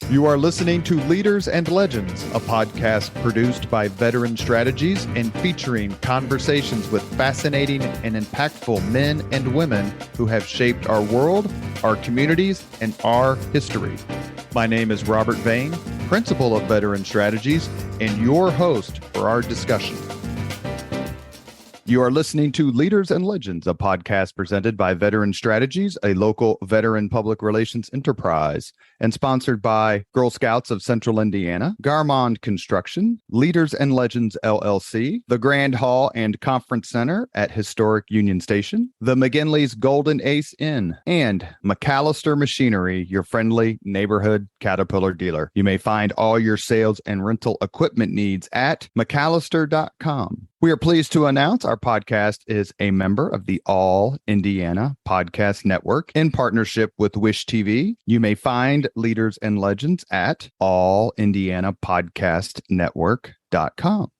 You are listening to Leaders and Legends, a podcast produced by Veteran Strategies and featuring conversations with fascinating and impactful men and women who have shaped our world, our communities, and our history. My name is Robert Vane, Principal of Veteran Strategies, and your host for our discussion. You are listening to Leaders and Legends, a podcast presented by Veteran Strategies, a local veteran public relations enterprise, and sponsored by Girl Scouts of Central Indiana, Garmond Construction, Leaders and Legends LLC, the Grand Hall and Conference Center at Historic Union Station, the McGinley's Golden Ace Inn, and McAllister Machinery, your friendly neighborhood Caterpillar dealer. You may find all your sales and rental equipment needs at McAllister.com. We are pleased to announce our podcast is a member of the All Indiana Podcast Network in partnership with Wish TV. You may find Leaders and Legends at allindianapodcastnetwork.com.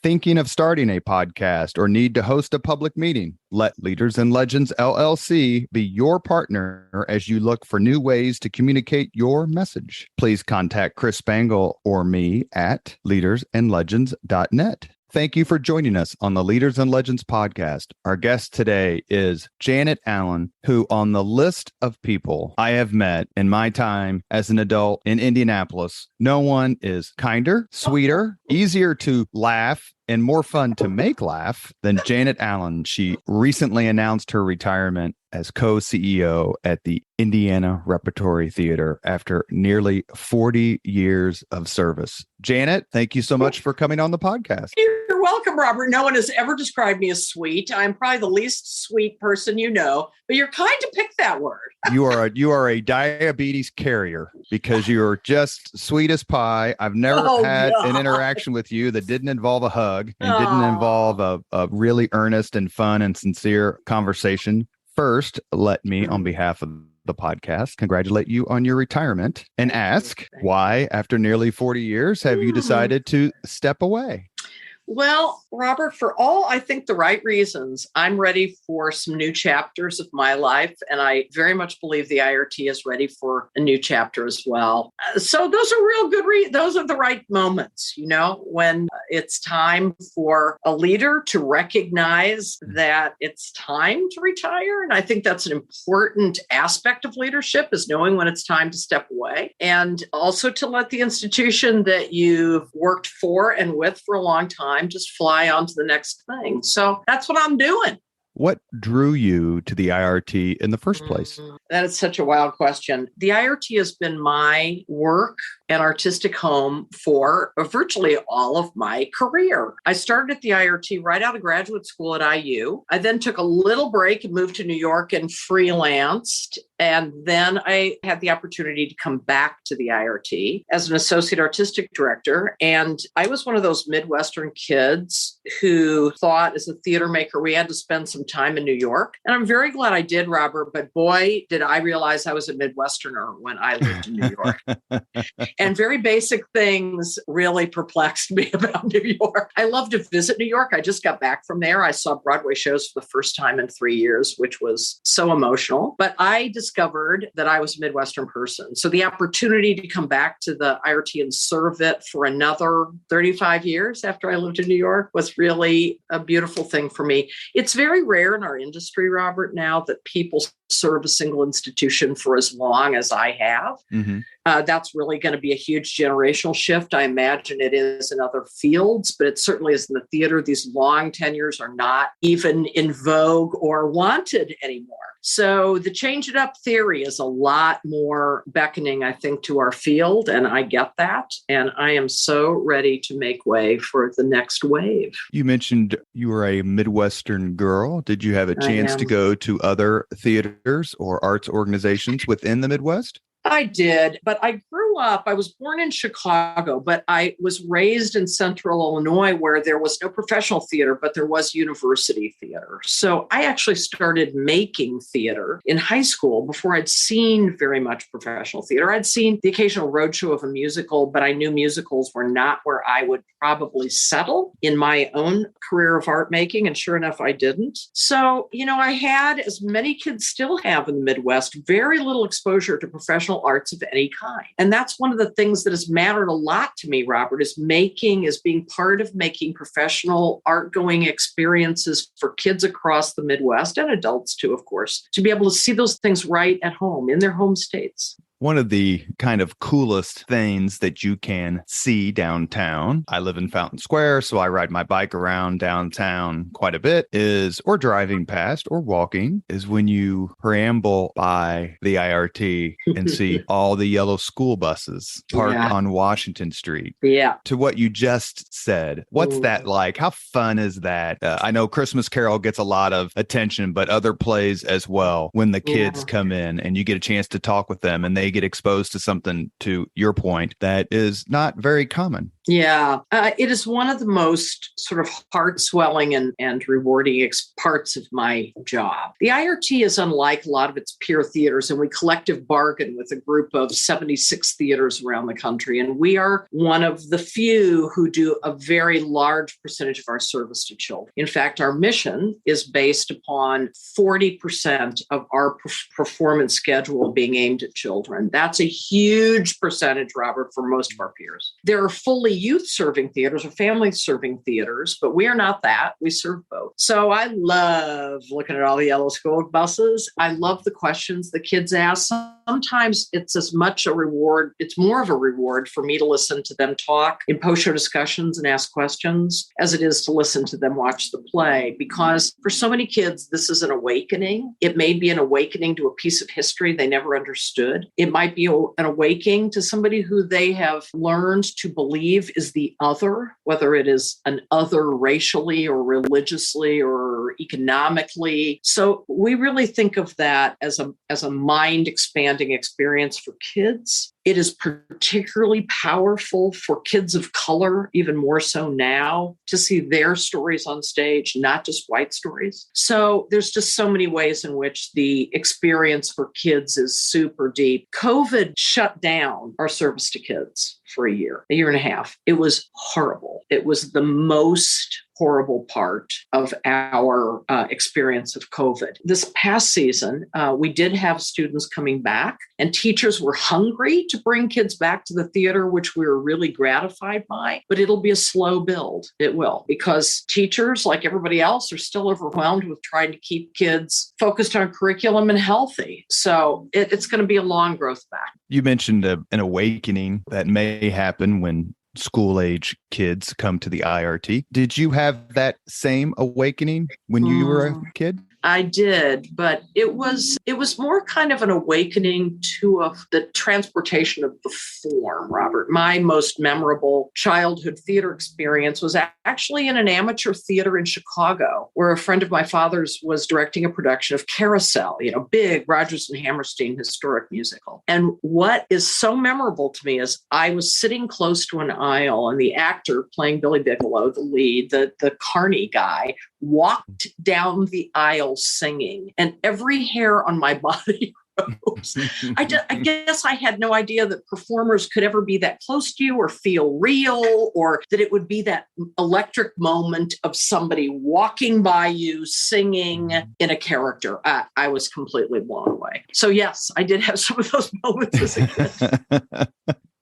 Thinking of starting a podcast or need to host a public meeting? Let Leaders and Legends LLC be your partner as you look for new ways to communicate your message. Please contact Chris Spangle or me at leadersandlegends.net. Thank you for joining us on the Leaders and Legends podcast. Our guest today is Janet Allen, who on the list of people I have met in my time as an adult in Indianapolis, no one is kinder, sweeter, easier to laugh, and more fun to make laugh than Janet Allen. She recently announced her retirement as co-CEO at the Indiana Repertory Theater after nearly 40 years of service. Janet, thank you so much for coming on the podcast. You're welcome, Robert. No one has ever described me as sweet. I'm probably the least sweet person you know, but you're kind to pick that word. You are a diabetes carrier because you're just sweet as pie. I've never had an interaction with you that didn't involve a hug and didn't involve a really earnest and fun and sincere conversation. First, let me, on behalf of the podcast, congratulate you on your retirement and ask why, after nearly 40 years, have you decided to step away? Well, Robert, for all I think the right reasons, I'm ready for some new chapters of my life. And I very much believe the IRT is ready for a new chapter as well. So those are real good. Those are the right moments, when it's time for a leader to recognize that it's time to retire. And I think that's an important aspect of leadership, is knowing when it's time to step away, and also to let the institution that you've worked for and with for a long time just fly on to the next thing. So that's what I'm doing. What drew you to the IRT in the first place? That is such a wild question. The IRT has been my work and artistic home for virtually all of my career. I started at the IRT right out of graduate school at IU. I then took a little break and moved to New York and freelanced. And then I had the opportunity to come back to the IRT as an associate artistic director. And I was one of those Midwestern kids who thought, as a theater maker, we had to spend some time in New York. And I'm very glad I did, Robert. But boy, did I realize I was a Midwesterner when I lived in New York. And very basic things really perplexed me about New York. I love to visit New York. I just got back from there. I saw Broadway shows for the first time in 3 years, which was so emotional. But I discovered that I was a Midwestern person. So the opportunity to come back to the IRT and serve it for another 35 years after I lived in New York was really a beautiful thing for me. It's very rare in our industry, Robert, now that people serve a single institution for as long as I have. Mm-hmm. That's really going to be a huge generational shift. I imagine it is in other fields, but it certainly is in the theater. These long tenures are not even in vogue or wanted anymore. So the change it up theory is a lot more beckoning, I think, to our field. And I get that. And I am so ready to make way for the next wave. You mentioned you were a Midwestern girl. Did you have a chance to go to other theaters or arts organizations within the Midwest? I did, but I grew up, I was born in Chicago, but I was raised in Central Illinois where there was no professional theater, but there was university theater. So I actually started making theater in high school before I'd seen very much professional theater. I'd seen the occasional roadshow of a musical, but I knew musicals were not where I would probably settle in my own career of art making. And sure enough, I didn't. So, I had, as many kids still have in the Midwest, very little exposure to professional arts of any kind. And that's that's one of the things that has mattered a lot to me, Robert, is being part of making professional art going experiences for kids across the Midwest and adults too, of course, to be able to see those things right at home in their home states. One of the kind of coolest things that you can see downtown, I live in Fountain Square, so I ride my bike around downtown quite a bit, or driving past or walking, is when you preamble by the IRT and see all the yellow school buses parked on Washington Street. Yeah. To what you just said, what's that like? How fun is that? I know Christmas Carol gets a lot of attention, but other plays as well, when the kids come in and you get a chance to talk with them and they get exposed to something, to your point, that is not very common. Yeah, it is one of the most sort of heart-swelling and rewarding parts of my job. The IRT is unlike a lot of its peer theaters, and we collective bargain with a group of 76 theaters around the country. And we are one of the few who do a very large percentage of our service to children. In fact, our mission is based upon 40% of our performance schedule being aimed at children. That's a huge percentage, Robert, for most of our peers. There are fully youth-serving theaters or family-serving theaters, but we are not that. We serve both. So I love looking at all the yellow school buses. I love the questions the kids ask. Sometimes it's as much a reward, it's more of a reward for me to listen to them talk in post-show discussions and ask questions as it is to listen to them watch the play. Because for so many kids, this is an awakening. It may be an awakening to a piece of history they never understood. It might be an awakening to somebody who they have learned to believe is the other, whether it is an other racially or religiously or economically. So we really think of that as a mind expanding experience for kids. It is particularly powerful for kids of color, even more so now, to see their stories on stage, not just white stories. So there's just so many ways in which the experience for kids is super deep. COVID shut down our service to kids for a year and a half. It was horrible. It was the most horrible part of our experience of COVID. This past season, we did have students coming back, and teachers were hungry to bring kids back to the theater, which we were really gratified by, but it'll be a slow build. It will, because teachers, like everybody else, are still overwhelmed with trying to keep kids focused on curriculum and healthy. So it's going to be a long growth back. You mentioned an awakening that may happen when school age kids come to the IRT. Did you have that same awakening when you were a kid? I did, but it was more kind of an awakening to the transportation of the form, Robert. My most memorable childhood theater experience was actually in an amateur theater in Chicago, where a friend of my father's was directing a production of Carousel, big Rodgers and Hammerstein historic musical. And what is so memorable to me is I was sitting close to an aisle, and the actor playing Billy Bigelow, the lead, the carny guy, walked down the aisle singing, and every hair on my body rose. I guess I had no idea that performers could ever be that close to you or feel real, or that it would be that electric moment of somebody walking by you singing in a character. I was completely blown away. So yes, I did have some of those moments as a kid.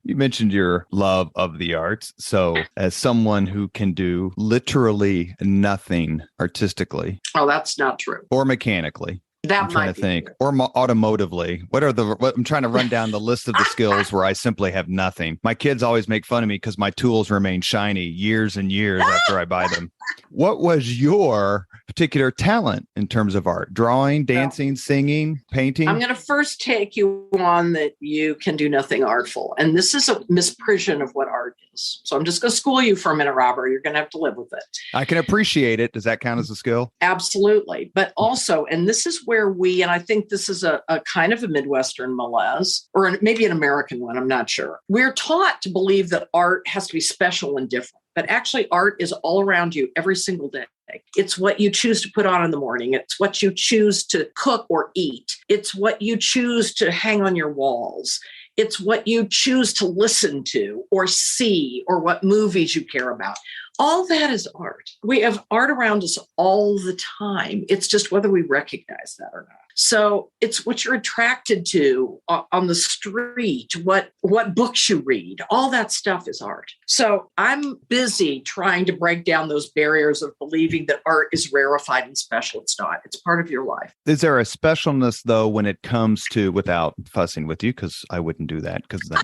You mentioned your love of the arts. So as someone who can do literally nothing artistically. Oh, that's not true. Or mechanically. I'm trying to think. Or automotively. I'm trying to run down the list of the skills where I simply have nothing. My kids always make fun of me because my tools remain shiny years and years after I buy them. What was your particular talent in terms of art? Drawing, dancing, singing, painting? I'm going to first take you on that you can do nothing artful. And this is a misprision of what art is. So I'm just going to school you for a minute, Robert. You're going to have to live with it. I can appreciate it. Does that count as a skill? Absolutely. But also, and this is where and I think this is a kind of a Midwestern malaise, or maybe an American one, I'm not sure. We're taught to believe that art has to be special and different. But actually, art is all around you every single day. It's what you choose to put on in the morning. It's what you choose to cook or eat. It's what you choose to hang on your walls. It's what you choose to listen to or see, or what movies you care about. All that is art. We have art around us all the time. It's just whether we recognize that or not. So it's what you're attracted to on the street, what books you read, all that stuff is art. So I'm busy trying to break down those barriers of believing that art is rarefied and special. It's not. It's part of your life. Is there a specialness though when it comes to, without fussing with you, because I wouldn't do that, because then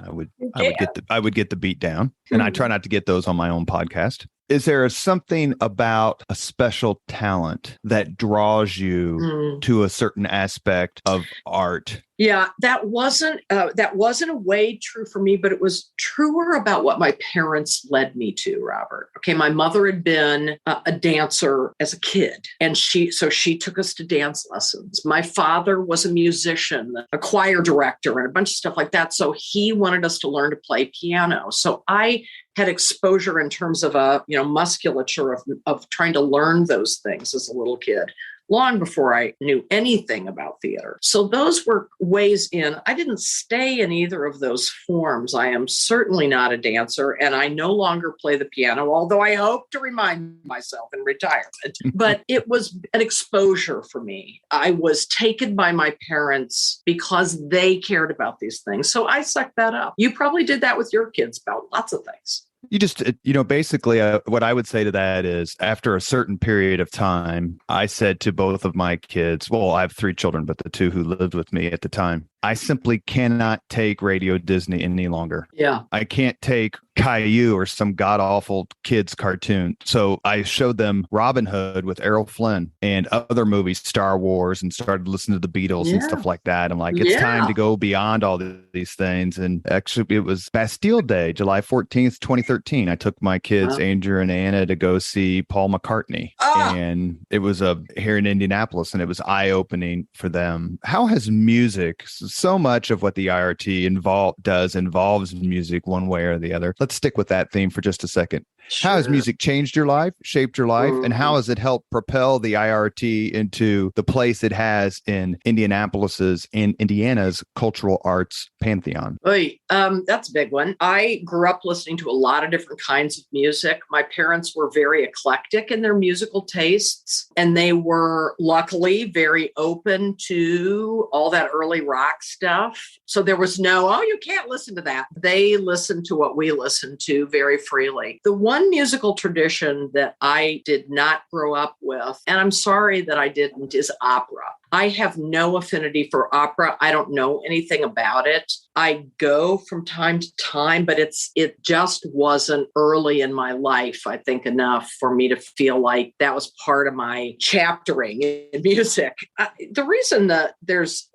I would get the beat down, and I try not to get those on my own podcast. Is there something about a special talent that draws you to a certain aspect of art? Yeah, that wasn't a way true for me, but it was truer about what my parents led me to, Robert. Okay, my mother had been a dancer as a kid, and she took us to dance lessons. My father was a musician, a choir director, and a bunch of stuff like that. So he wanted us to learn to play piano. So I had exposure in terms of musculature of trying to learn those things as a little kid, long before I knew anything about theater. So those were ways in. I didn't stay in either of those forms. I am certainly not a dancer, and I no longer play the piano, although I hope to remind myself in retirement. But it was an exposure for me. I was taken by my parents because they cared about these things. So I sucked that up. You probably did that with your kids about lots of things. You just, basically what I would say to that is, after a certain period of time, I said to both of my kids, well, I have 3 children, but the 2 who lived with me at the time, I simply cannot take Radio Disney any longer. Yeah. I can't take Caillou or some god-awful kids cartoon. So I showed them Robin Hood with Errol Flynn and other movies, Star Wars, and started listening to the Beatles and stuff like that. I'm like, it's time to go beyond all these things. And actually, it was Bastille Day, July 14th, 2013. I took my kids, Andrew and Anna, to go see Paul McCartney. And it was here in Indianapolis, and it was eye-opening for them. How has music, so much of what the IRT involves music one way or the other. Let's stick with that theme for just a second. Sure. How has music changed your life, shaped your life, and how has it helped propel the IRT into the place it has in Indianapolis's and Indiana's cultural arts pantheon? That's a big one. I grew up listening to a lot of different kinds of music. My parents were very eclectic in their musical tastes, and they were luckily very open to all that early rock stuff. So there was no, you can't listen to that. They listened to what we listened to very freely. The one musical tradition that I did not grow up with, and I'm sorry that I didn't, is opera. I have no affinity for opera. I don't know anything about it. I go from time to time, but it just wasn't early in my life, I think, enough for me to feel like that was part of my chaptering in music. The reason that as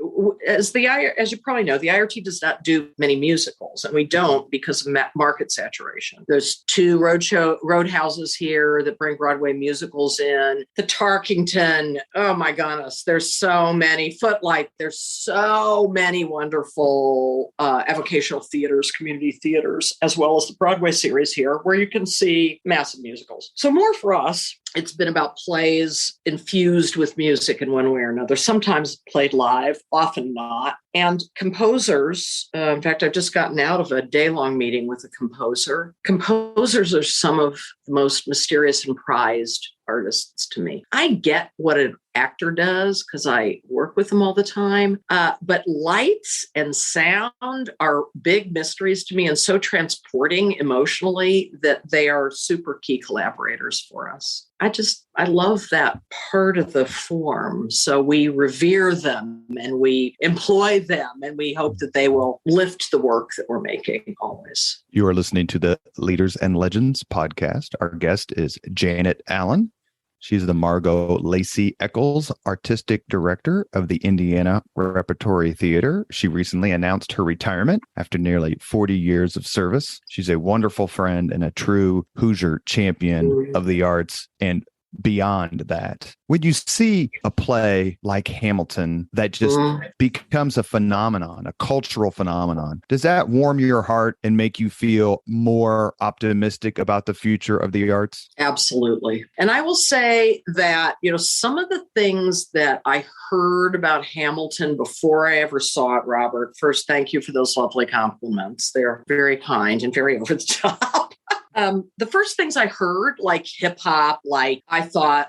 you probably know, the IRT does not do many musicals, and we don't because of market saturation. There's 2 roadhouses here that bring Broadway musicals in. The Tarkington, oh my goodness, there's so many. Footlight, there's so many wonderful avocational theaters, community theaters, as well as the Broadway series here, where you can see massive musicals. So more for us, it's been about plays infused with music in one way or another, sometimes played live, often not. And composers, in fact, I've just gotten out of a day-long meeting with a composer. Composers are some of the most mysterious and prized artists to me. I get what an actor does because I work with them all the time. But lights and sound are big mysteries to me and so transporting emotionally that they are super key collaborators for us. I love that part of the form. So we revere them and we employ them and we hope that they will lift the work that we're making always. You are listening to the Leaders and Legends podcast. Our guest is Janet Allen. She's the Margot Lacey Eccles Artistic Director of the Indiana Repertory Theater. She recently announced her retirement after nearly 40 years of service. She's a wonderful friend and a true Hoosier champion of the arts and beyond that. When you see a play like Hamilton that just becomes a phenomenon, a cultural phenomenon, does that warm your heart and make you feel more optimistic about the future of the arts? Absolutely. And I will say that, some of the things that I heard about Hamilton before I ever saw it, Robert, first, thank you for those lovely compliments. They're very kind and very over the top. The first things I heard, like hip hop, like I thought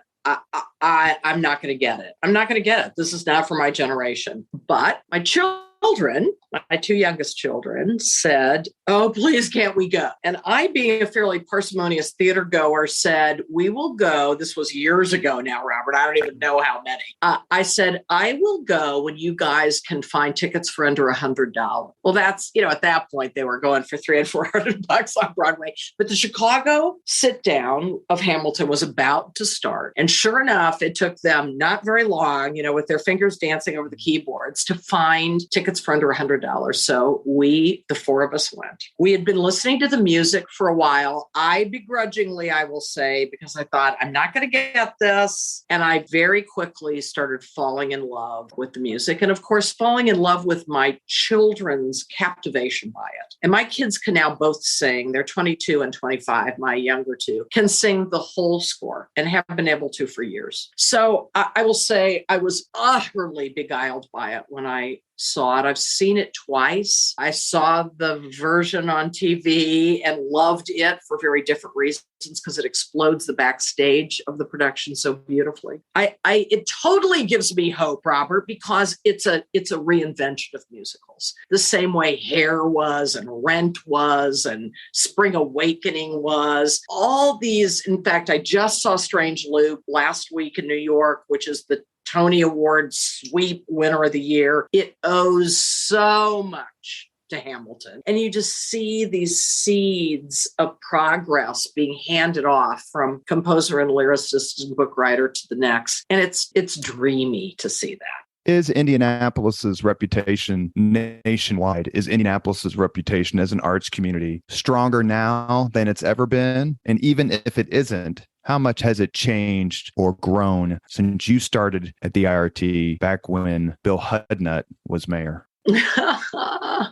I'm not going to get it. I'm not going to get it. This is not for my generation. But my children, my two youngest children, said, "Oh, please, can't we go?" And I, being a fairly parsimonious theater goer, said, "We will go." This was years ago now, Robert. I don't even know how many. I said, "I will go when you guys can find tickets for under $100." Well, that's, at that point, they were going for $300 and $400 on Broadway. But the Chicago sit down of Hamilton was about to start. And sure enough, it took them not very long, with their fingers dancing over the keyboards, to find tickets for under $100. So the four of us went. We had been listening to the music for a while. I begrudgingly, I will say, because I thought, I'm not going to get this. And I very quickly started falling in love with the music. And of course, falling in love with my children's captivation by it. And my kids can now both sing. They're 22 and 25. My younger two can sing the whole score and have been able to for years. So I will say I was utterly beguiled by it when I saw it. I've seen it twice. I saw the version on TV and loved it for very different reasons, because it explodes the backstage of the production so beautifully. It totally gives me hope, Robert, because it's a reinvention of musicals. The same way Hair was, and Rent was, and Spring Awakening was. All these, in fact, I just saw Strange Loop last week in New York, which is the Tony Award sweep winner of the year. It owes so much to Hamilton. And you just see these seeds of progress being handed off from composer and lyricist and book writer to the next. And it's dreamy to see that. Is Indianapolis's reputation nationwide? Is Indianapolis's reputation as an arts community stronger now than it's ever been? And even if it isn't, how much has it changed or grown since you started at the IRT back when Bill Hudnut was mayor?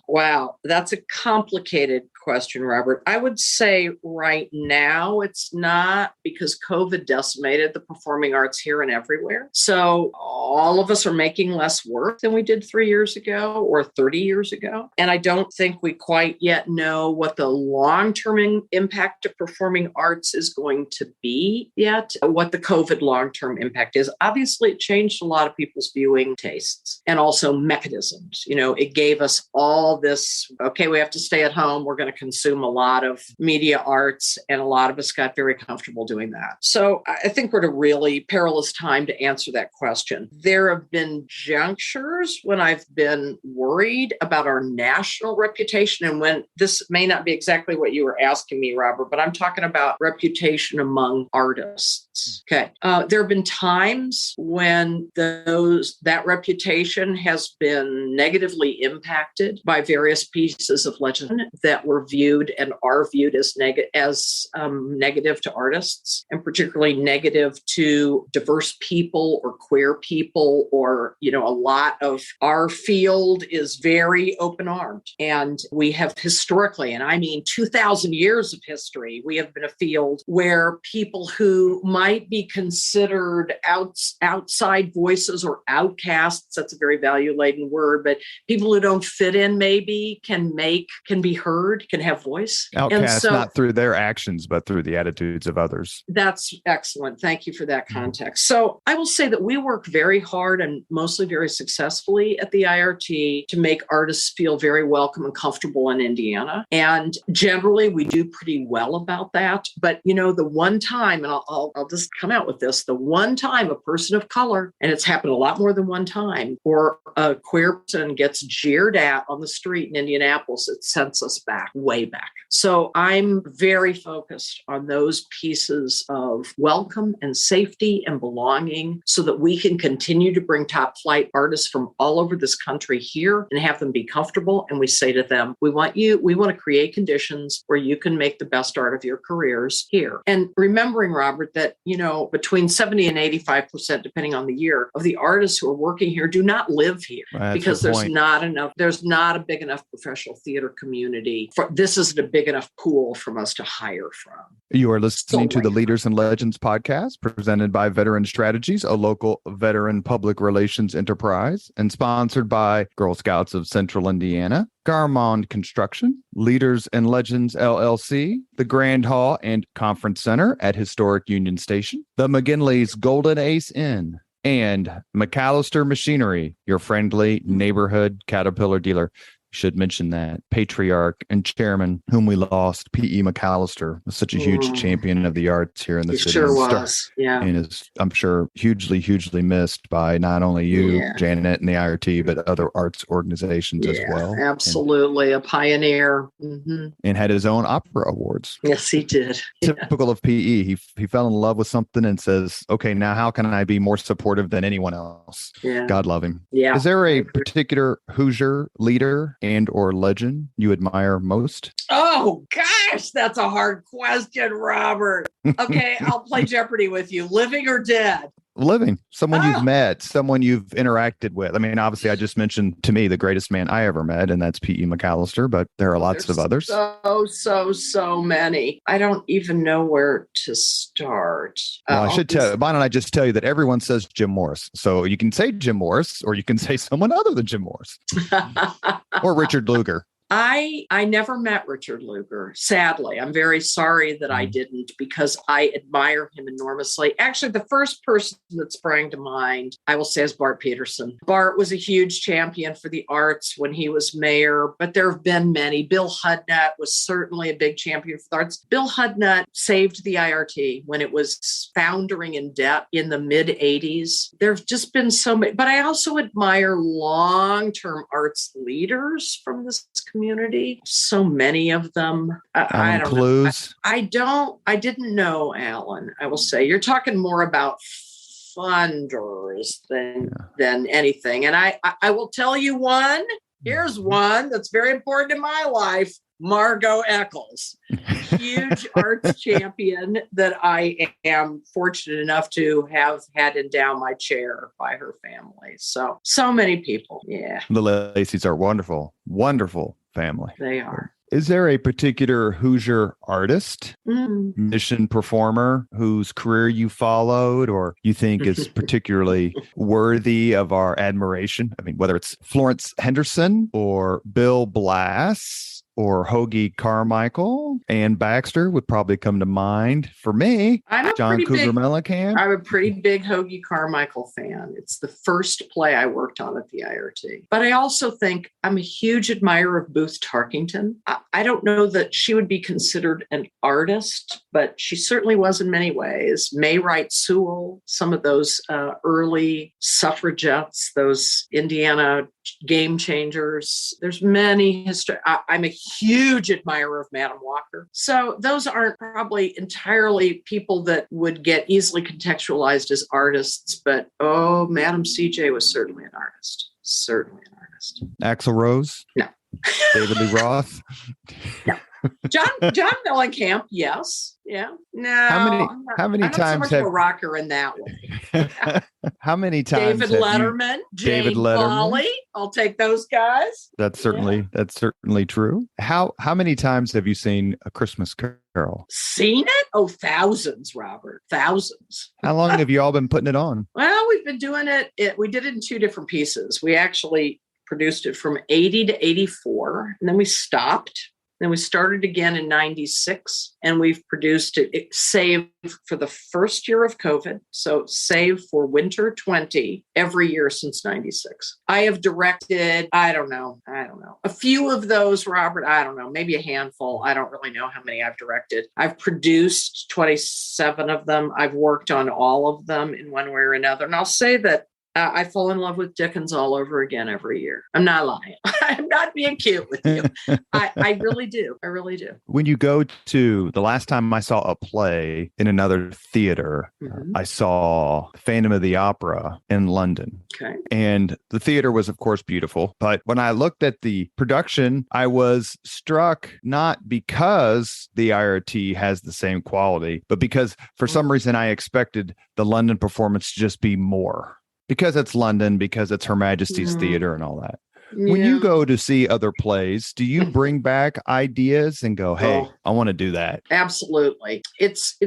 Wow, that's a complicated question, Robert. I would say right now it's not, because COVID decimated the performing arts here and everywhere. So all of us are making less work than we did 3 years ago or 30 years ago. And I don't think we quite yet know what the long-term impact of performing arts is going to be yet, what the COVID long-term impact is. Obviously, it changed a lot of people's viewing tastes and also mechanisms. It gave us all this, okay, we have to stay at home. We're going to consume a lot of media arts, and a lot of us got very comfortable doing that. So I think we're at a really perilous time to answer that question. There have been junctures when I've been worried about our national reputation, and when this may not be exactly what you were asking me, Robert, but I'm talking about reputation among artists. Okay. There have been times when that reputation has been negatively impacted by various pieces of legislation that were viewed and are viewed as negative to artists, and particularly negative to diverse people or queer people, or, a lot of our field is very open-armed. And we have historically, and I mean 2,000 years of history, we have been a field where people who might be considered outside voices or outcasts, that's a very value-laden word, but people who don't fit in maybe can be heard, can have voice. Outcasts, not through their actions, but through the attitudes of others. That's excellent. Thank you for that context. So I will say that we work very hard and mostly very successfully at the IRT to make artists feel very welcome and comfortable in Indiana. And generally, we do pretty well about that. But, the one time, and I'll just come out with this, the one time a person of color, and it's happened a lot more than one time, or a queer person gets jeered at on the street in Indianapolis, it sends us back, way back. So I'm very focused on those pieces of welcome and safety and belonging, so that we can continue to bring top flight artists from all over this country here and have them be comfortable. And we say to them, we want to create conditions where you can make the best art of your careers here. And remembering, Robert, that, between 70 and 85%, depending on the year, of the artists who are working here do not live here, because there's not enough. There's not a big enough professional theater community. This isn't a big enough pool from us to hire from. You are listening to the Leaders and Legends podcast presented by Veteran Strategies, a local veteran public relations enterprise, and sponsored by Girl Scouts of Central Indiana, Garmond Construction, Leaders and Legends LLC, the Grand Hall and Conference Center at Historic Union Station, the McGinley's Golden Ace Inn, and McAllister Machinery, your friendly neighborhood Caterpillar dealer. Should mention that patriarch and chairman whom we lost, P.E. McAllister, was such a huge champion of the arts here in the city. Sure was. Yeah. And is, I'm sure, hugely, hugely missed by not only you, Janet, and the IRT, but other arts organizations as well. Absolutely. A pioneer. Mm-hmm. And had his own opera awards. Yes, he did. Typical of P.E. He fell in love with something and says, okay, now how can I be more supportive than anyone else? Yeah. God love him. Yeah. Is there a particular Hoosier leader and or legend you admire most? Oh gosh, that's a hard question, Robert. Okay, I'll play Jeopardy with you. Living or dead? Living. Someone you've met, someone you've interacted with. I mean, obviously, I just mentioned to me the greatest man I ever met, and that's P.E. McAllister, but there are lots of others. So many. I don't even know where to start. Well, I should tell you, why don't I just tell you that everyone says Jim Morris. So you can say Jim Morris, or you can say someone other than Jim Morris. Or Richard Luger. I never met Richard Luger. Sadly, I'm very sorry that I didn't, because I admire him enormously. Actually, the first person that sprang to mind, I will say, is Bart Peterson. Bart was a huge champion for the arts when he was mayor, but there have been many. Bill Hudnut was certainly a big champion for the arts. Bill Hudnut saved the IRT when it was foundering in debt in the mid 80s. There have just been so many, but I also admire long-term arts leaders from this community. So many of them. I don't know. I didn't know, Alan. I will say you're talking more about funders than anything. And I will tell you one. Here's one that's very important in my life. Margot Eccles, huge arts champion that I am fortunate enough to have had endowed my chair by her family. So many people. Yeah. The Lacey's are wonderful, wonderful family. They are. Is there a particular Hoosier artist, mission performer whose career you followed or you think is particularly worthy of our admiration? I mean, whether it's Florence Henderson or Bill Blass or Hoagie Carmichael, Ann Baxter would probably come to mind. For me, John Cougar Mellencamp. I'm a pretty big Hoagie Carmichael fan. It's the first play I worked on at the IRT. But I also think I'm a huge admirer of Booth Tarkington. I don't know that she would be considered an artist, but she certainly was in many ways. May Wright Sewell, some of those early suffragettes, those Indiana game changers. There's many I'm a huge admirer of Madam Walker. So those aren't probably entirely people that would get easily contextualized as artists, but Madam CJ was certainly an artist. Certainly an artist. Axl Rose? No. David Lee Roth? No. John Mellencamp, yes. Yeah. No. How many times so much of a rocker in that way. How many times David Letterman, Jane Pauley. I'll take those guys. That's certainly true. How many times have you seen A Christmas Carol? Seen it? Oh, thousands, Robert. Thousands. How long have you all been putting it on? Well, we've been doing it. We did it in two different pieces. We actually produced it from 80 to 84, and then we stopped. Then we started again in 96, and we've produced it save for the first year of COVID. So save for winter 20 every year since 96. I have directed, I don't know, a few of those, Robert. I don't know, maybe a handful. I don't really know how many I've directed. I've produced 27 of them. I've worked on all of them in one way or another. And I'll say that I fall in love with Dickens all over again every year. I'm not lying. I'm not being cute with you. I really do. I really do. When you go to, the last time I saw a play in another theater, I saw Phantom of the Opera in London. Okay. And the theater was, of course, beautiful. But when I looked at the production, I was struck not because the IRT has the same quality, but because for some reason I expected the London performance to just be more. Because it's London, because it's Her Majesty's Theater and all that. When you go to see other plays, do you bring back ideas and go, hey, I want to do that? Absolutely. It's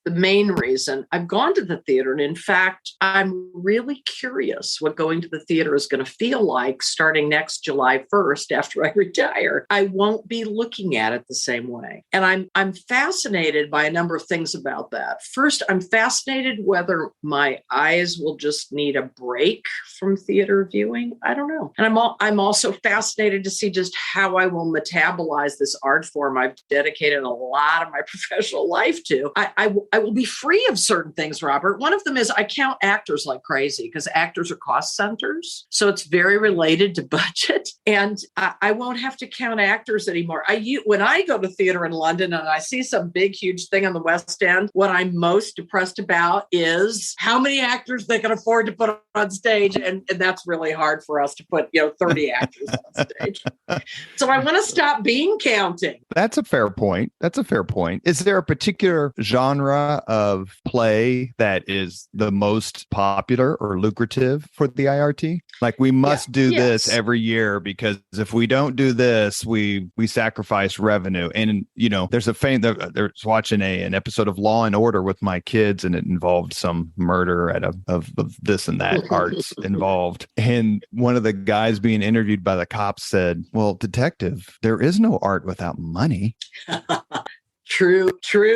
the main reason I've gone to the theater. And in fact, I'm really curious what going to the theater is going to feel like starting next July 1st after I retire. I won't be looking at it the same way. And I'm fascinated by a number of things about that. First, I'm fascinated whether my eyes will just need a break from theater viewing. I don't know. And I'm also fascinated to see just how I will metabolize this art form I've dedicated a lot of my professional life to. I will be free of certain things, Robert. One of them is I count actors like crazy because actors are cost centers. So it's very related to budget. And I won't have to count actors anymore. When I go to theater in London and I see some big, huge thing on the West End, what I'm most depressed about is how many actors they can afford to put on stage. And that's really hard for us to put, 30 actors on stage. So I want to stop bean counting. That's a fair point. Is there a particular genre of play that is the most popular or lucrative for the IRT? Like we must do this every year because if we don't do this, we sacrifice revenue. And there's there's watching an episode of Law and Order with my kids, and it involved some murder of this and that arts involved. And one of the guys being interviewed by the cops said, "Well, detective, there is no art without money." True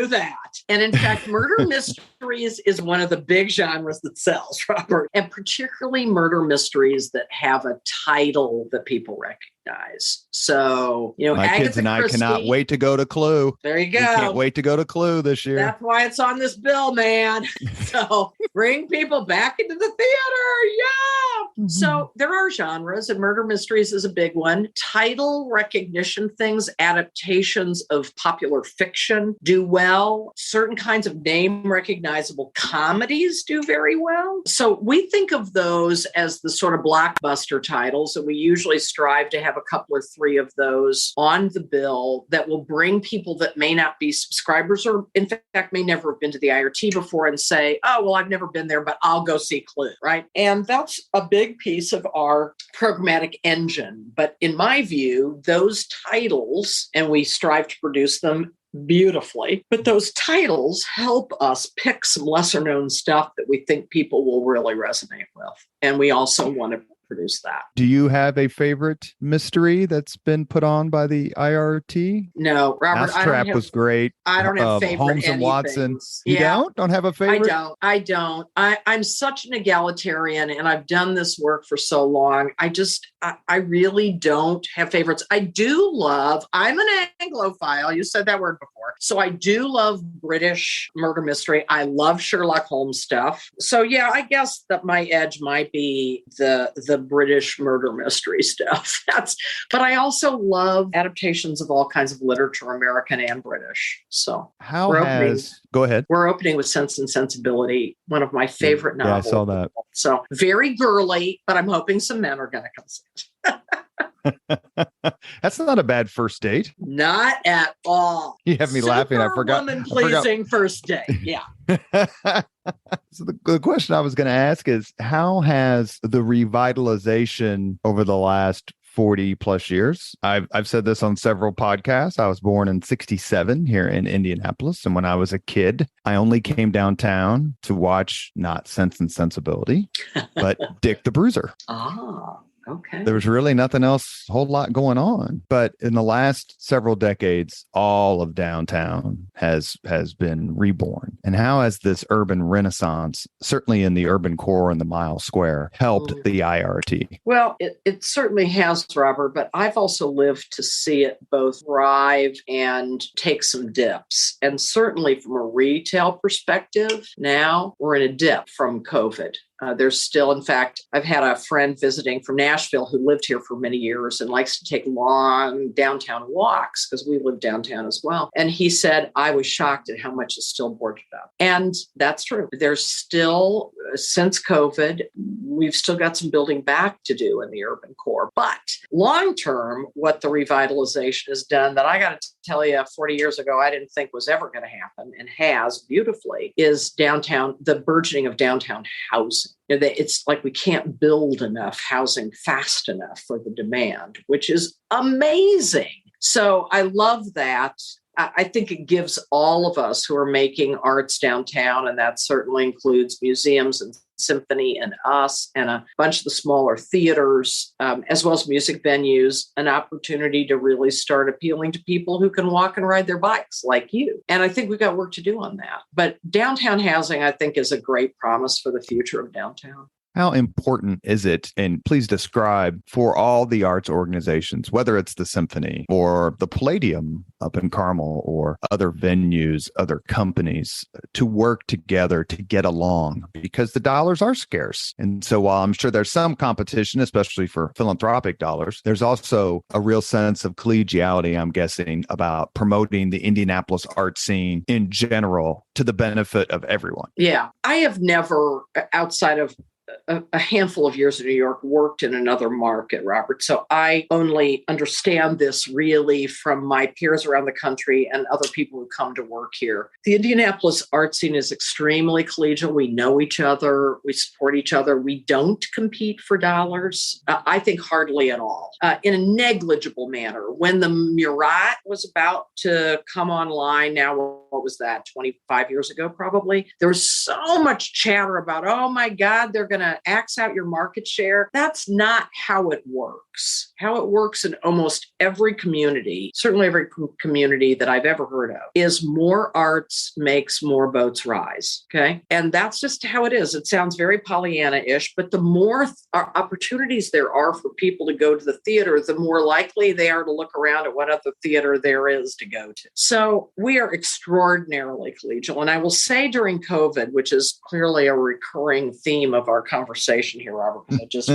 that. And in fact, murder mysteries is one of the big genres that sells, Robert, and particularly murder mysteries that have a title that people recognize. So, my Agatha kids and Christie, I cannot wait to go to Clue. There you go. We can't wait to go to Clue this year. That's why it's on this bill, man. So bring people back into the theater. Yeah. Mm-hmm. So there are genres, and murder mysteries is a big one. Title recognition things, adaptations of popular fiction do well. Certain kinds of name recognizable comedies do very well. So we think of those as the sort of blockbuster titles, and we usually strive to have a couple or three of those on the bill that will bring people that may not be subscribers or in fact may never have been to the IRT before and say, oh, well, I've never been there, but I'll go see Clue, right? And that's a big piece of our programmatic engine. But in my view, those titles, and we strive to produce them beautifully, but those titles help us pick some lesser known stuff that we think people will really resonate with. And we also want to produce that. Do you have a favorite mystery that's been put on by the IRT? No, Robert. Mousetrap was great. I don't have favorite Holmes and Watson. You don't have a favorite? I don't. I'm such an egalitarian, and I've done this work for so long. I really don't have favorites. I do love. I'm an Anglophile. You said that word before, so I do love British murder mystery. I love Sherlock Holmes stuff. So yeah, I guess that my edge might be the British murder mystery stuff. But I also love adaptations of all kinds of literature, American and British. So go ahead. We're opening with Sense and Sensibility, one of my favorite novels. Yeah, I saw that. So very girly, but I'm hoping some men are going to come see it. That's not a bad first date. Not at all. You have me laughing. I forgot. Woman-pleasing first date. Yeah. So the question I was going to ask is, how has the revitalization over the last 40 plus years? I've said this on several podcasts. I was born in 1967 here in Indianapolis. And when I was a kid, I only came downtown to watch not Sense and Sensibility, but Dick the Bruiser. Ah. Okay. There was really nothing else, a whole lot going on. But in the last several decades, all of downtown has been reborn. And how has this urban renaissance, certainly in the urban core and the mile square, helped the IRT? Well, it certainly has, Robert, but I've also lived to see it both thrive and take some dips. And certainly from a retail perspective, now we're in a dip from COVID. There's still, in fact, I've had a friend visiting from Nashville who lived here for many years and likes to take long downtown walks because we live downtown as well. And he said, I was shocked at how much is still boarded up. And that's true. There's still, since COVID, we've still got some building back to do in the urban core. But long term, what the revitalization has done that I got to tell you 40 years ago, I didn't think was ever going to happen and has beautifully, is the burgeoning of downtown housing. It's like we can't build enough housing fast enough for the demand, which is amazing. So I love that. I think it gives all of us who are making arts downtown, and that certainly includes museums and symphony and us and a bunch of the smaller theaters, as well as music venues, an opportunity to really start appealing to people who can walk and ride their bikes like you. And I think we've got work to do on that. But downtown housing, I think, is a great promise for the future of downtown. How important is it, and please describe for all the arts organizations, whether it's the Symphony or the Palladium up in Carmel or other venues, other companies, to work together to get along, because the dollars are scarce. And so while I'm sure there's some competition, especially for philanthropic dollars, there's also a real sense of collegiality, I'm guessing, about promoting the Indianapolis art scene in general to the benefit of everyone. Yeah, I have never, outside of a handful of years in New York, worked in another market, Robert. So I only understand this really from my peers around the country and other people who come to work here. The Indianapolis art scene is extremely collegial. We know each other. We support each other. We don't compete for dollars. I think hardly at all, in a negligible manner. When the Murat was about to come online, now, what was that, 25 years ago, probably, there was so much chatter about, oh my God, they're going to axe out your market share. That's not how it works. How it works in almost every community, certainly every community that I've ever heard of, is more arts makes more boats rise. Okay. And that's just how it is. It sounds very Pollyanna-ish, but the more opportunities there are for people to go to the theater, the more likely they are to look around at what other theater there is to go to. So we are extraordinarily collegial. And I will say during COVID, which is clearly a recurring theme of our conversation here, Robert,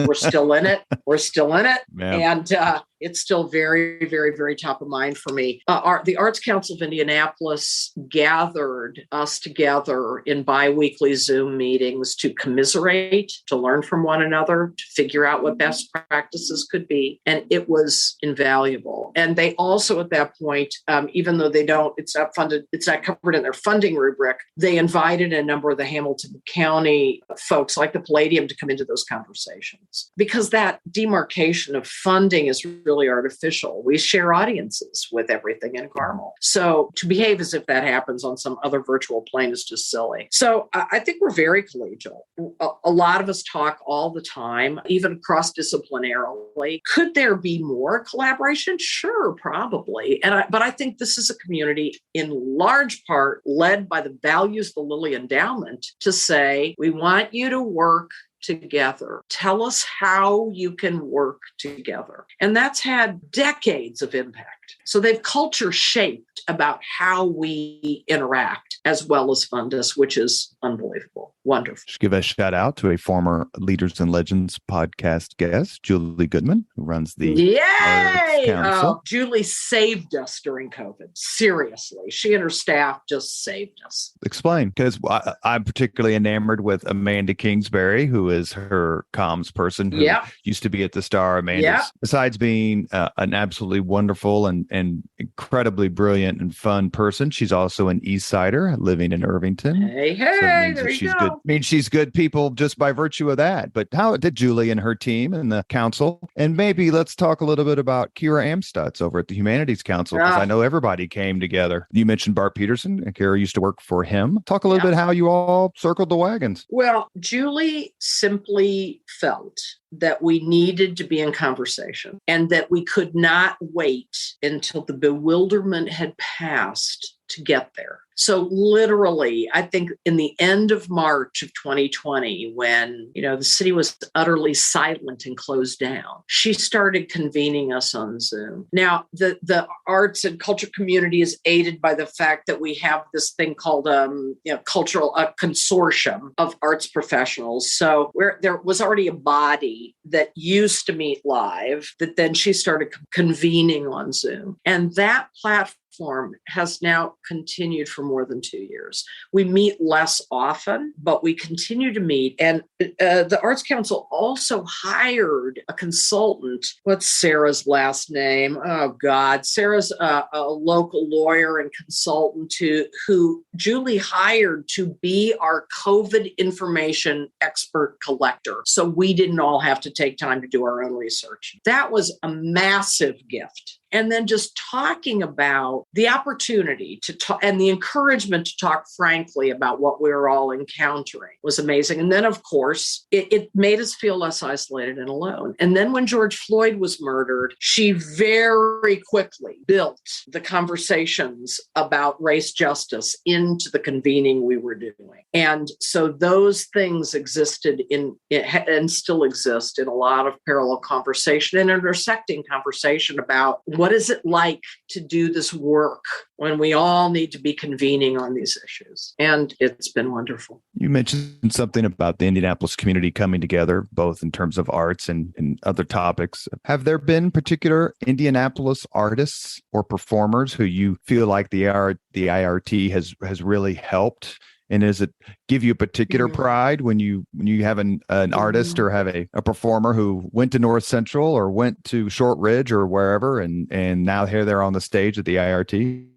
we're still in it. We're still in it. Yeah. And it's still very, very, very top of mind for me. The Arts Council of Indianapolis gathered us together in biweekly Zoom meetings to commiserate, to learn from one another, to figure out what best practices could be. And it was invaluable. And they also, at that point, even though it's not funded, it's not covered in their funding rubric, they invited a number of the Hamilton County folks like the Palladium to come into those conversations, because that demarcation of funding is really artificial. We share audiences with everything in Carmel. So to behave as if that happens on some other virtual plane is just silly. So I think we're very collegial. A lot of us talk all the time, even cross-disciplinarily. Could there be more collaboration? Sure, probably. But I think this is a community in large part led by the values of the Lilly Endowment to say, we want you to work together. Tell us how you can work together. And that's had decades of impact. So they've culture shaped about how we interact as well as fund us, which is unbelievable. Wonderful. Just give a shout out to a former Leaders and Legends podcast guest, Julie Goodman, who runs the Arts Council. Julie saved us during COVID. Seriously. She and her staff just saved us. Explain, because I'm particularly enamored with Amanda Kingsbury, who is her comms person, who used to be at the Star. Amanda, besides being an absolutely wonderful and incredibly brilliant and fun person, she's also an East Sider living in Irvington. Hey, so there you she's go. Good. Means she's good people just by virtue of that. But how did Julie and her team and the council? And maybe let's talk a little bit about Kira Amstutz over at the Humanities Council, because I know everybody came together. You mentioned Bart Peterson, and Kira used to work for him. Talk a little bit how you all circled the wagons. Well, Julie simply felt that we needed to be in conversation and that we could not wait until the bewilderment had passed to get there. So literally, I think in the end of March of 2020, when, the city was utterly silent and closed down, she started convening us on Zoom. Now, the arts and culture community is aided by the fact that we have this thing called cultural consortium of arts professionals. So there was already a body that used to meet live that then she started convening on Zoom. And that platform platform has now continued for more than 2 years. We meet less often, but we continue to meet. And the Arts Council also hired a consultant. What's Sarah's last name? Oh, God. Sarah's a local lawyer and consultant who Julie hired to be our COVID information expert collector. So we didn't all have to take time to do our own research. That was a massive gift. And then just talking about the opportunity to talk and the encouragement to talk frankly about what we were all encountering was amazing. And then, of course, it made us feel less isolated and alone. And then when George Floyd was murdered, she very quickly built the conversations about race justice into the convening we were doing. And so those things existed and still exist in a lot of parallel conversation and intersecting conversation about what is it like to do this work when we all need to be convening on these issues? And it's been wonderful. You mentioned something about the Indianapolis community coming together, both in terms of arts and other topics. Have there been particular Indianapolis artists or performers who you feel like the IRT has really helped? And does it give you a particular pride when you have an artist or have a performer who went to North Central or went to Short Ridge or wherever, and now here they're on the stage at the IRT?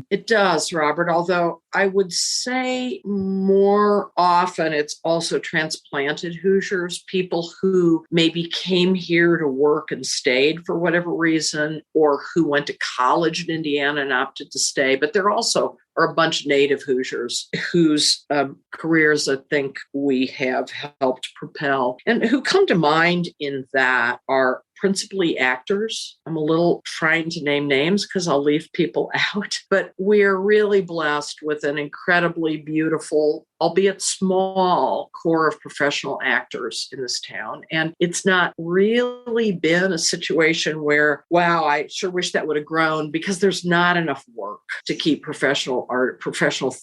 It does, Robert, although I would say more often it's also transplanted Hoosiers, people who maybe came here to work and stayed for whatever reason, or who went to college in Indiana and opted to stay. But there also are a bunch of native Hoosiers whose careers I think we have helped propel. And who come to mind in that are principally actors. I'm a little trying to name names because I'll leave people out, but we're really blessed with an incredibly beautiful, albeit small, core of professional actors in this town. And it's not really been a situation where, wow, I sure wish that would have grown, because there's not enough work to keep professional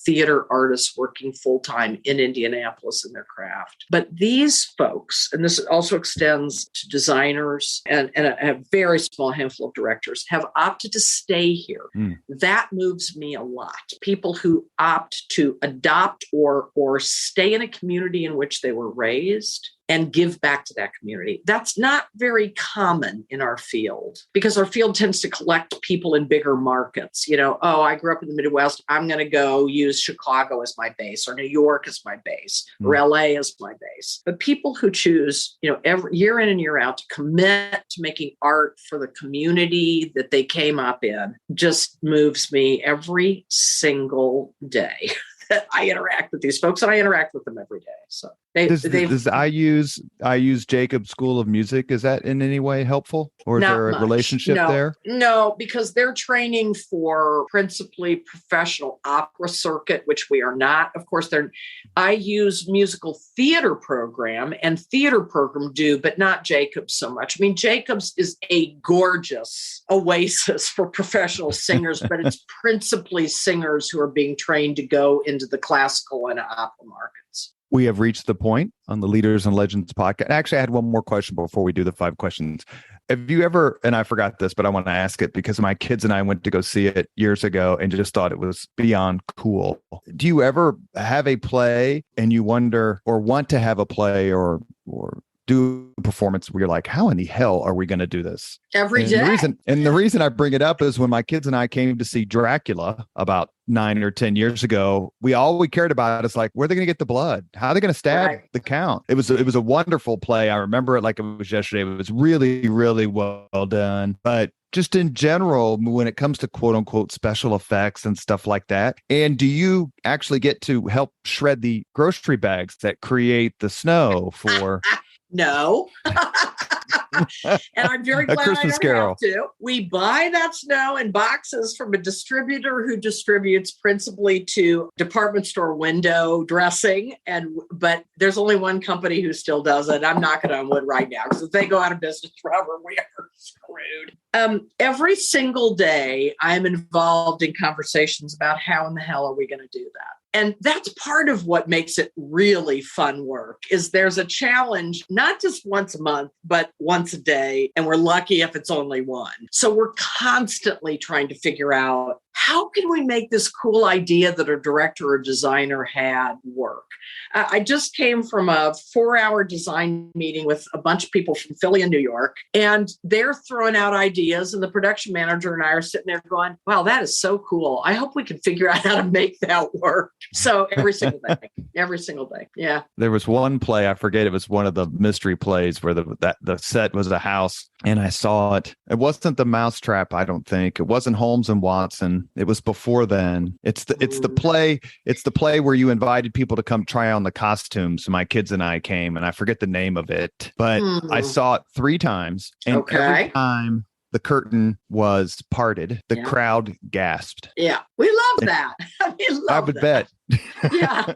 theater artists working full-time in Indianapolis in their craft. But these folks, and this also extends to designers and a very small handful of directors, have opted to stay here. That moves me a lot. People who opt to adopt or stay in a community in which they were raised and give back to that community. That's not very common in our field, because our field tends to collect people in bigger markets. I grew up in the Midwest, I'm going to go use Chicago as my base, or New York as my base, or LA as my base. But people who choose, every year in and year out to commit to making art for the community that they came up in just moves me every single day. I interact with these folks, and I interact with them every day. So I use Jacob's School of Music. Is that in any way helpful, or is there a relationship there? No, because they're training for principally professional opera circuit, which we are not. Of course, I use musical theater program and theater program do, but not Jacobs so much. I mean, Jacobs is a gorgeous oasis for professional singers, but it's principally singers who are being trained to go into the classical and opera markets. We have reached the point on the Leaders and Legends podcast. Actually, I had one more question before we do the 5 questions. Have you ever, and I forgot this, but I want to ask it because my kids and I went to go see it years ago and just thought it was beyond cool. Do you ever have a play and you wonder, or want to have a play or do a performance where you're like, how in the hell are we going to do this? Every day. The reason I bring it up is when my kids and I came to see Dracula about 9 or 10 years ago, all we cared about is like, where are they going to get the blood? How are they going to stab the count? It was a wonderful play. I remember it like it was yesterday. It was really, really well done. But just in general, when it comes to quote unquote special effects and stuff like that, and do you actually get to help shred the grocery bags that create the snow for... No. And I'm very glad I don't have to. We buy that snow in boxes from a distributor who distributes principally to department store window dressing. But there's only one company who still does it. I'm knocking on wood right now, because if they go out of business, Robert, we are screwed. Every single day, I'm involved in conversations about how in the hell are we going to do that? And that's part of what makes it really fun work, is there's a challenge, not just once a month, but once a day. And we're lucky if it's only one. So we're constantly trying to figure out, how can we make this cool idea that a director or designer had work? I just came from a 4-hour design meeting with a bunch of people from Philly and New York, and they're throwing out ideas. And the production manager and I are sitting there going, wow, that is so cool. I hope we can figure out how to make that work. So every single day. Yeah. There was one play, I forget, it was one of the mystery plays where the set was a house, and I saw it. It wasn't The Mousetrap, I don't think. It wasn't Holmes and Watson. It was before then. It's the play where you invited people to come try on the costumes. So my kids and I came, and I forget the name of it, but I saw it 3 times, and every time the curtain was parted, the crowd gasped. Yeah, we love that. I would bet. Yeah.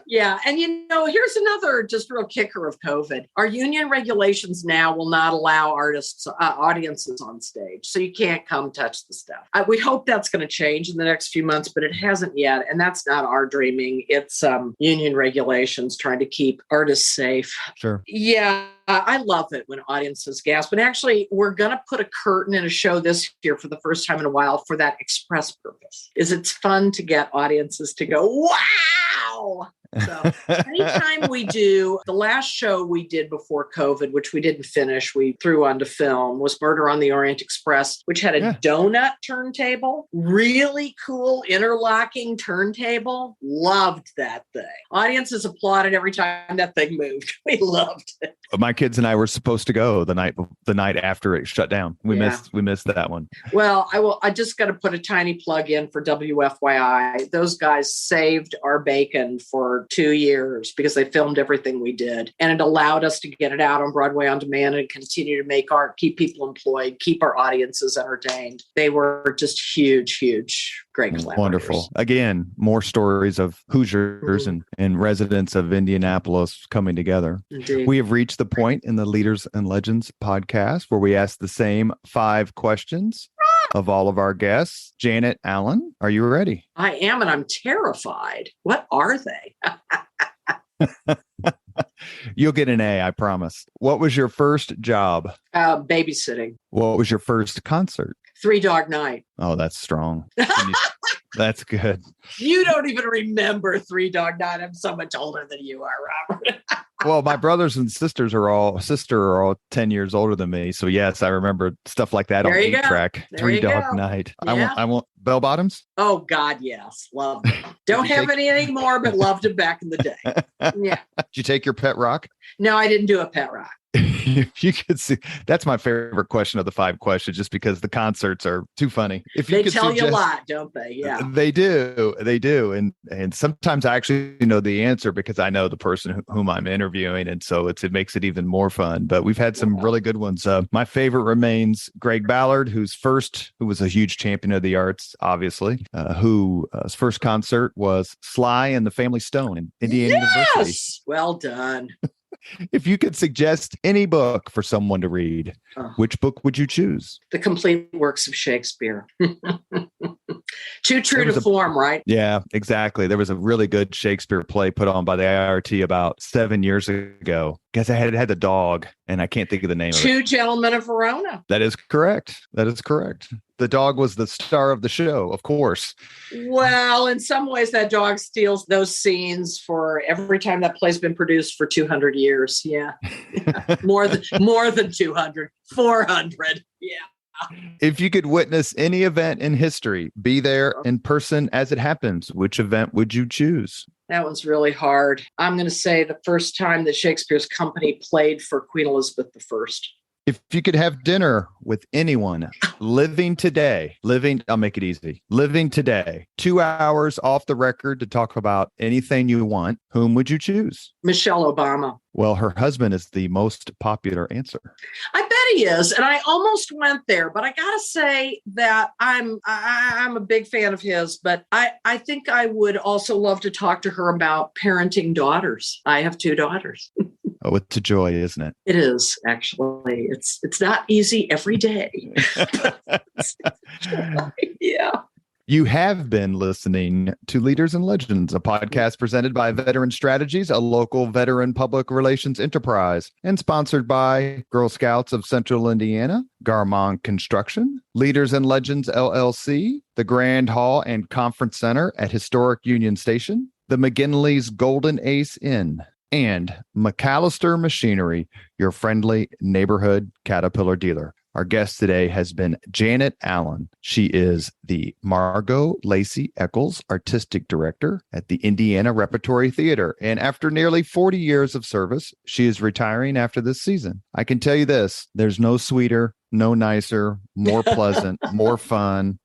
Yeah. And, here's another just real kicker of COVID. Our union regulations now will not allow audiences on stage. So you can't come touch the stuff. We hope that's going to change in the next few months, but it hasn't yet. And that's not our dreaming. It's union regulations trying to keep artists safe. Sure. Yeah. I love it when audiences gasp. And actually, we're going to put a curtain in a show this year for the first time in a while for that express purpose. It's fun to get audiences to go, wow. So anytime we do, the last show we did before COVID, which we didn't finish, we threw onto film, was Murder on the Orient Express, which had a donut turntable, really cool interlocking turntable. Loved that thing. Audiences applauded every time that thing moved. We loved it. My kids and I were supposed to go the night after it shut down. We missed that one. Well, I just got to put a tiny plug in for WFYI. Those guys saved our bacon for 2 years because they filmed everything we did, and it allowed us to get it out on Broadway on demand and continue to make art, keep people employed, keep our audiences entertained. They were just huge, great collaborators. Wonderful. Again, more stories of Hoosiers and residents of Indianapolis coming together. Indeed. We have reached the point in the Leaders and Legends podcast where we ask the same 5 questions of all of our guests. Janet Allen, are you ready? I am, and I'm terrified. What are they? You'll get an A, I promise. What was your first job? Babysitting. What was your first concert? Three Dog Night. Oh, that's strong. That's good. You don't even remember Three Dog Night. I'm so much older than you are, Robert. Well, my brothers and sisters are all 10 years older than me. So yes, I remember stuff like that on 8-track. Three Dog Night. Yeah. I want bell bottoms. Oh God, yes. Love them. Don't have any anymore, but loved them back in the day. Yeah. Did you take your pet rock? No, I didn't do a pet rock. You could see, that's my favorite question of the 5 questions, just because the concerts are too funny. They tell you a lot, don't they? Yeah, they do. And sometimes I actually know the answer because I know the person whom I'm interviewing. And so it makes it even more fun, but we've had some really good ones. My favorite remains Greg Ballard, who was a huge champion of the arts, obviously, whose first concert was Sly and the Family Stone in Indiana University. Well done. If you could suggest any book for someone to read, which book would you choose? The Complete Works of Shakespeare. Too true to form, right? Yeah, exactly. There was a really good Shakespeare play put on by the IRT about 7 years ago. Because I had the dog, and I can't think of the name of it. Two Gentlemen of Verona. That is correct. The dog was the star of the show, of course. Well, in some ways, that dog steals those scenes for every time that play's been produced for 200 years. Yeah. more than 200, 400. Yeah. If you could witness any event in history, be there in person as it happens, which event would you choose? That one's really hard. I'm going to say the first time that Shakespeare's company played for Queen Elizabeth I. If you could have dinner with anyone living today, I'll make it easy. Living today, 2 hours off the record to talk about anything you want, whom would you choose? Michelle Obama. Well, her husband is the most popular answer. I bet he is. And I almost went there, but I got to say that I'm a big fan of his, but I think I would also love to talk to her about parenting daughters. I have 2 daughters. Oh, it's a joy, isn't it? It is, actually. It's not easy every day. Yeah. You have been listening to Leaders and Legends, a podcast presented by Veteran Strategies, a local veteran public relations enterprise, and sponsored by Girl Scouts of Central Indiana, Garmong Construction, Leaders and Legends LLC, the Grand Hall and Conference Center at Historic Union Station, the McGinley's Golden Ace Inn, and McAllister Machinery, your friendly neighborhood Caterpillar dealer. Our guest today has been Janet Allen. She is the Margot Lacey Eccles Artistic Director at the Indiana Repertory Theater. And after nearly 40 years of service, she is retiring after this season. I can tell you this, there's no sweeter, no nicer, more pleasant, more fun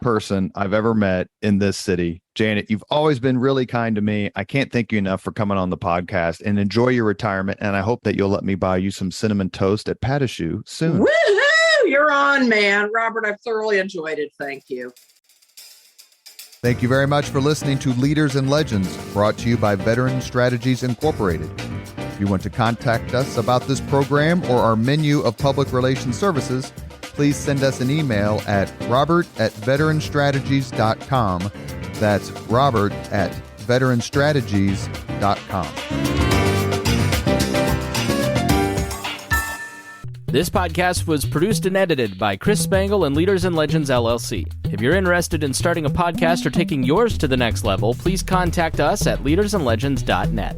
person I've ever met in this city. Janet, you've always been really kind to me. I can't thank you enough for coming on the podcast, and enjoy your retirement. And I hope that you'll let me buy you some cinnamon toast at Patachou soon. Woohoo! You're on, man. Robert, I've thoroughly enjoyed it. Thank you. Thank you very much for listening to Leaders and Legends, brought to you by Veteran Strategies Incorporated. If you want to contact us about this program or our menu of public relations services, please send us an email at robert@veteranstrategies.com. That's robert@veteranstrategies.com. This podcast was produced and edited by Chris Spangle and Leaders and Legends LLC. If you're interested in starting a podcast or taking yours to the next level, please contact us at leadersandlegends.net.